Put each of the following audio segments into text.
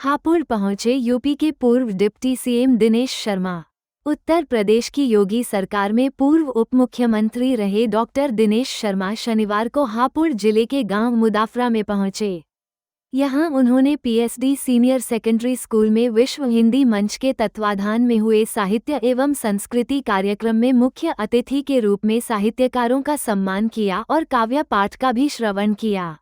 हापुड़ पहुंचे यूपी के पूर्व डिप्टी सीएम दिनेश शर्मा। उत्तर प्रदेश की योगी सरकार में पूर्व उप मुख्यमंत्री रहे डॉक्टर दिनेश शर्मा शनिवार को हापुड़ जिले के गांव मुदाफरा में पहुंचे। यहां उन्होंने पीएसडी सीनियर सेकेंडरी स्कूल में विश्व हिंदी मंच के तत्वाधान में हुए साहित्य एवं संस्कृति कार्यक्रम में मुख्य अतिथि के रूप में साहित्यकारों का सम्मान किया और काव्य पाठ का भी श्रवण किया।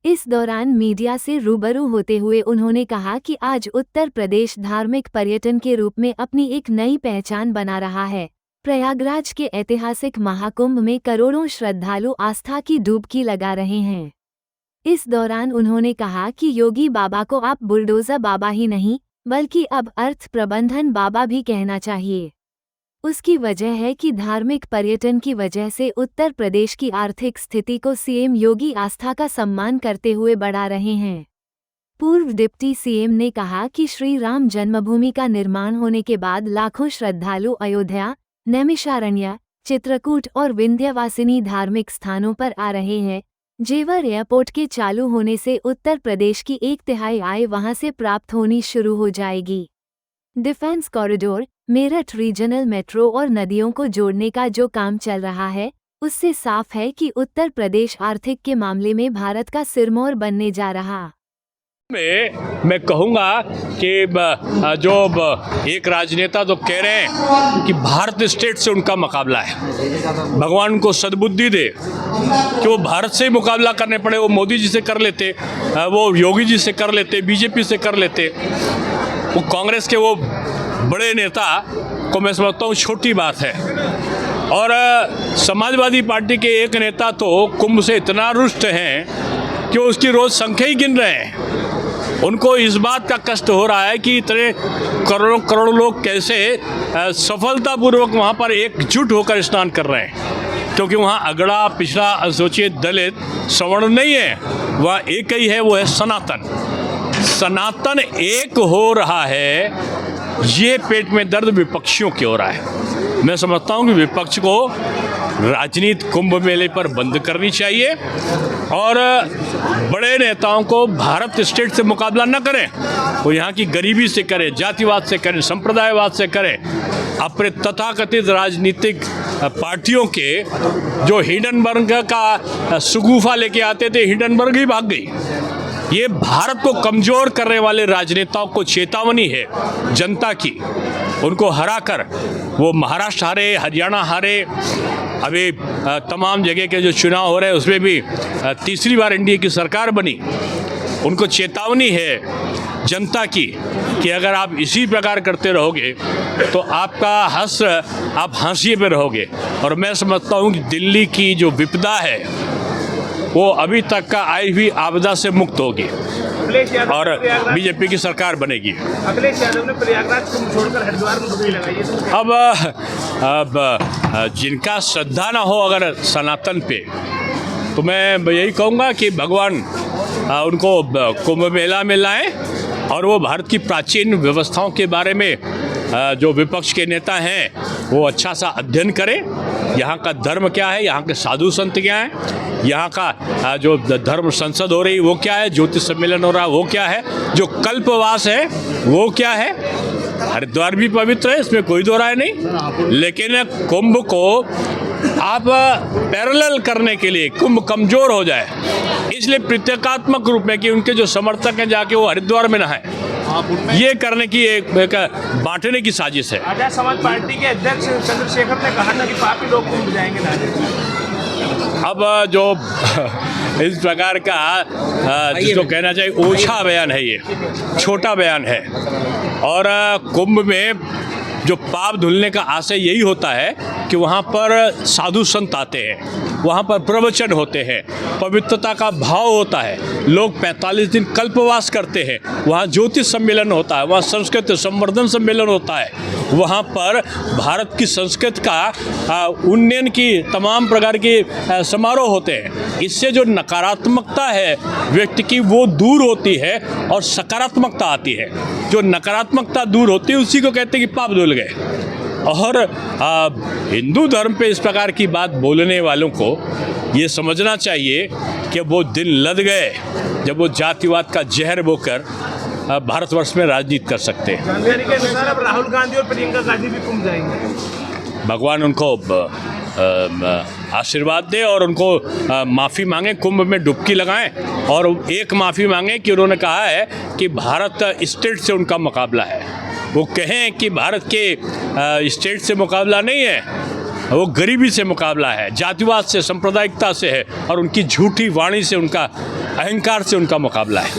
इस दौरान मीडिया से रूबरू होते हुए उन्होंने कहा कि आज उत्तर प्रदेश धार्मिक पर्यटन के रूप में अपनी एक नई पहचान बना रहा है। प्रयागराज के ऐतिहासिक महाकुंभ में करोड़ों श्रद्धालु आस्था की डुबकी लगा रहे हैं। इस दौरान उन्होंने कहा कि योगी बाबा को आप बुलडोजर बाबा ही नहीं बल्कि अब अर्थ प्रबंधन बाबा भी कहना चाहिए। उसकी वजह है कि धार्मिक पर्यटन की वजह से उत्तर प्रदेश की आर्थिक स्थिति को सीएम योगी आस्था का सम्मान करते हुए बढ़ा रहे हैं। पूर्व डिप्टी सीएम ने कहा कि श्री राम जन्मभूमि का निर्माण होने के बाद लाखों श्रद्धालु अयोध्या, नैमिषारण्य, चित्रकूट और विंध्यवासिनी धार्मिक स्थानों पर आ रहे हैं। जेवर एयरपोर्ट के चालू होने से उत्तर प्रदेश की 1/3 आय वहां से प्राप्त होनी शुरू हो जाएगी। Defence corridor, Meerut regional metro और नदियों को जोड़ने का जो काम चल रहा है, उससे साफ है कि उत्तर प्रदेश आर्थिक के मामले में भारत का सिरमौर बनने जा रहा। मैं कहूँगा कि जो एक राजनेता तो कह रहे हैं कि भारत स्टेट से उनका मुकाबला है। भगवान उनको सद्बुद्धि दे कि वो भारत से ही मुकाबला करने पड़े। वो मोदी जी से कर लेते, वो योगी जी से कर लेते, बीजेपी से कर लेते। वो कांग्रेस के वो बड़े नेता को मैं समझता हूँ छोटी बात है। और समाजवादी पार्टी के एक नेता तो कुंभ से इतना रुष्ट हैं कि वो उसकी रोज़ संख्या ही गिन रहे हैं। उनको इस बात का कष्ट हो रहा है कि इतने करोड़ों करोड़ लोग कैसे सफलतापूर्वक वहाँ पर एकजुट होकर स्नान कर रहे हैं, क्योंकि वहाँ अगड़ा, पिछड़ा, असोचित, दलित, सवर्ण नहीं है। वह एक ही है, वो है सनातन। सनातन एक हो रहा है। ये पेट में दर्द विपक्षियों की हो रहा है। मैं समझता हूँ कि विपक्ष को राजनीति कुंभ मेले पर बंद करनी चाहिए और बड़े नेताओं को भारत स्टेट से मुकाबला न करें। वो यहाँ की गरीबी से करें, जातिवाद से करें, संप्रदायवाद से करें। अपने तथाकथित राजनीतिक पार्टियों के जो हिंडनबर्ग का सुगुफा लेके आते थे, हिंडनबर्ग ही भाग गई। ये भारत को कमज़ोर करने वाले राजनेताओं को चेतावनी है जनता की। उनको हराकर वो महाराष्ट्र हारे, हरियाणा हारे, अभी तमाम जगह के जो चुनाव हो रहे हैं उसमें भी तीसरी बार एनडीए की सरकार बनी। उनको चेतावनी है जनता की कि अगर आप इसी प्रकार करते रहोगे तो आपका आप हाशिए पे रहोगे। और मैं समझता हूँ कि दिल्ली की जो विपदा है वो अभी तक का आई हुई आपदा से मुक्त होगी और बीजेपी की सरकार बनेगी। अखिलेश यादव ने प्रयागराज को छोड़कर हरिद्वार में डुबकी लगाई है। अब जिनका श्रद्धा ना हो अगर सनातन पे, तो मैं यही कहूँगा कि भगवान उनको कुंभ मेला में लाएं और वो भारत की प्राचीन व्यवस्थाओं के बारे में जो विपक्ष के नेता हैं वो अच्छा सा अध्ययन करें। यहाँ का धर्म क्या है, यहाँ के साधु संत क्या हैं, यहाँ का जो धर्म संसद हो रही वो क्या है, ज्योतिष सम्मेलन हो रहा वो क्या है, जो कल्पवास है वो क्या है। हरिद्वार भी पवित्र है, इसमें कोई दो राय नहीं, लेकिन कुंभ को आप पैरेलल करने के लिए कुंभ कमज़ोर हो जाए, इसलिए प्रतीकात्मक रूप में कि उनके जो समर्थक हैं जाके वो हरिद्वार में नहाएं, ये करने की एक बांटने की साजिश है। आजाद समाज पार्टी के अध्यक्ष चंद्रशेखर ने कहा था कि पापी लोग कुंभ जाएंगे ना। अब जो इस प्रकार का जिसको कहना चाहिए ओछा बयान है, ये छोटा बयान है। और कुंभ में जो पाप धुलने का आशय यही होता है कि वहाँ पर साधु संत आते हैं, वहाँ पर प्रवचन होते हैं, पवित्रता का भाव होता है, लोग 45 दिन कल्पवास करते हैं, वहाँ ज्योतिष सम्मेलन होता है, वहाँ संस्कृत संवर्धन सम्मेलन होता है, वहाँ पर भारत की संस्कृत का उन्नयन की तमाम प्रकार के समारोह होते हैं। इससे जो नकारात्मकता है व्यक्ति की वो दूर होती है और सकारात्मकता आती है। जो नकारात्मकता दूर होती है उसी को कहते हैं कि पाप धुल गए। और हिंदू धर्म पे इस प्रकार की बात बोलने वालों को ये समझना चाहिए कि वो दिन लद गए जब वो जातिवाद का जहर बोकर भारतवर्ष में राजनीति कर सकते हैं। जानकारी के अनुसार अब राहुल गांधी और प्रियंका गांधी भी कुंभ जाएंगे। भगवान उनको आशीर्वाद दे और उनको माफ़ी मांगे, कुंभ में डुबकी लगाएं और एक माफ़ी मांगे कि उन्होंने कहा है कि भारत स्टेट से उनका मुकाबला है। वो कहें कि भारत के स्टेट से मुकाबला नहीं है, वो गरीबी से मुकाबला है, जातिवाद से, सांप्रदायिकता से है और उनकी झूठी वाणी से, उनका अहंकार से उनका मुकाबला है।